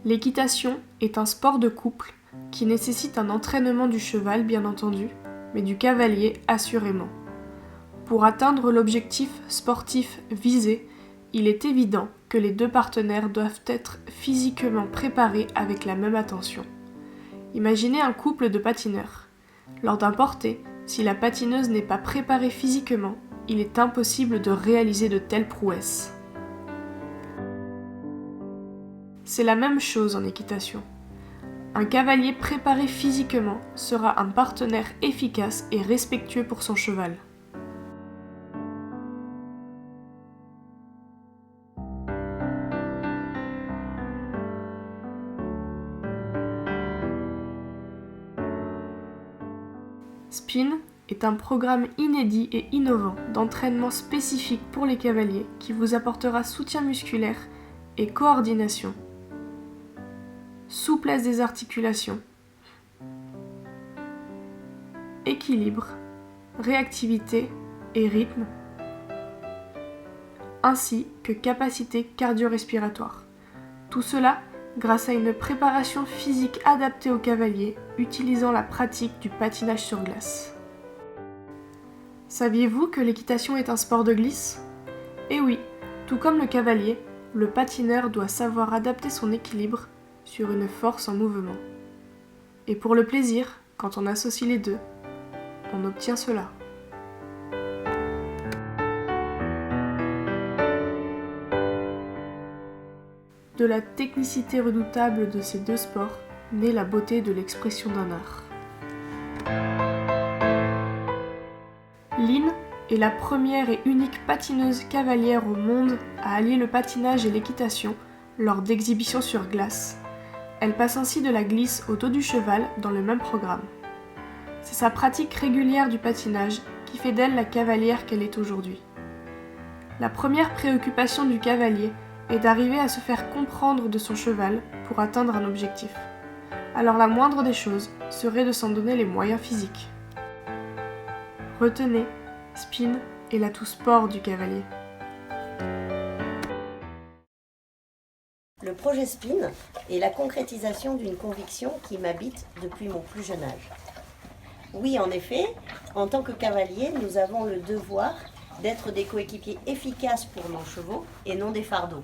L'équitation est un sport de couple qui nécessite un entraînement du cheval bien entendu, mais du cavalier assurément. Pour atteindre l'objectif sportif visé, il est évident que les deux partenaires doivent être physiquement préparés avec la même attention. Imaginez un couple de patineurs. Lors d'un porté, si la patineuse n'est pas préparée physiquement, il est impossible de réaliser de telles prouesses. C'est la même chose en équitation. Un cavalier préparé physiquement sera un partenaire efficace et respectueux pour son cheval. Spin est un programme inédit et innovant d'entraînement spécifique pour les cavaliers qui vous apportera soutien musculaire et coordination, souplesse des articulations, équilibre, réactivité et rythme, ainsi que capacité cardio-respiratoire. Tout cela grâce à une préparation physique adaptée au cavalier, utilisant la pratique du patinage sur glace. Saviez-vous que l'équitation est un sport de glisse ? Eh oui, tout comme le cavalier, le patineur doit savoir adapter son équilibre sur une force en mouvement. Et pour le plaisir, quand on associe les deux, on obtient cela. De la technicité redoutable de ces deux sports naît la beauté de l'expression d'un art. Lynn est la première et unique patineuse cavalière au monde à allier le patinage et l'équitation lors d'exhibitions sur glace. Elle passe ainsi de la glisse au dos du cheval dans le même programme. C'est sa pratique régulière du patinage qui fait d'elle la cavalière qu'elle est aujourd'hui. La première préoccupation du cavalier est d'arriver à se faire comprendre de son cheval pour atteindre un objectif. Alors la moindre des choses serait de s'en donner les moyens physiques. Retenez, Spin est l'atout sport du cavalier. Le projet Spin est la concrétisation d'une conviction qui m'habite depuis mon plus jeune âge. Oui, en effet, en tant que cavalier, nous avons le devoir d'être des coéquipiers efficaces pour nos chevaux et non des fardeaux.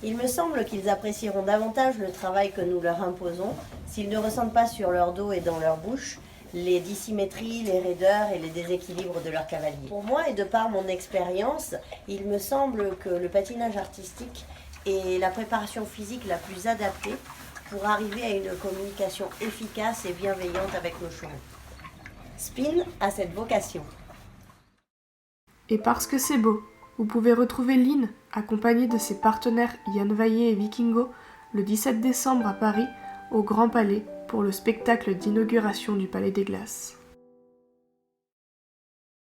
Il me semble qu'ils apprécieront davantage le travail que nous leur imposons s'ils ne ressentent pas sur leur dos et dans leur bouche les dissymétries, les raideurs et les déséquilibres de leur cavalier. Pour moi et de par mon expérience, il me semble que le patinage artistique est la préparation physique la plus adaptée pour arriver à une communication efficace et bienveillante avec nos chevaux. Spin a cette vocation. Et parce que c'est beau, vous pouvez retrouver Lynn, accompagnée de ses partenaires Yann Vaillé et Vikingo, le 17 décembre à Paris, au Grand Palais, pour le spectacle d'inauguration du Palais des Glaces.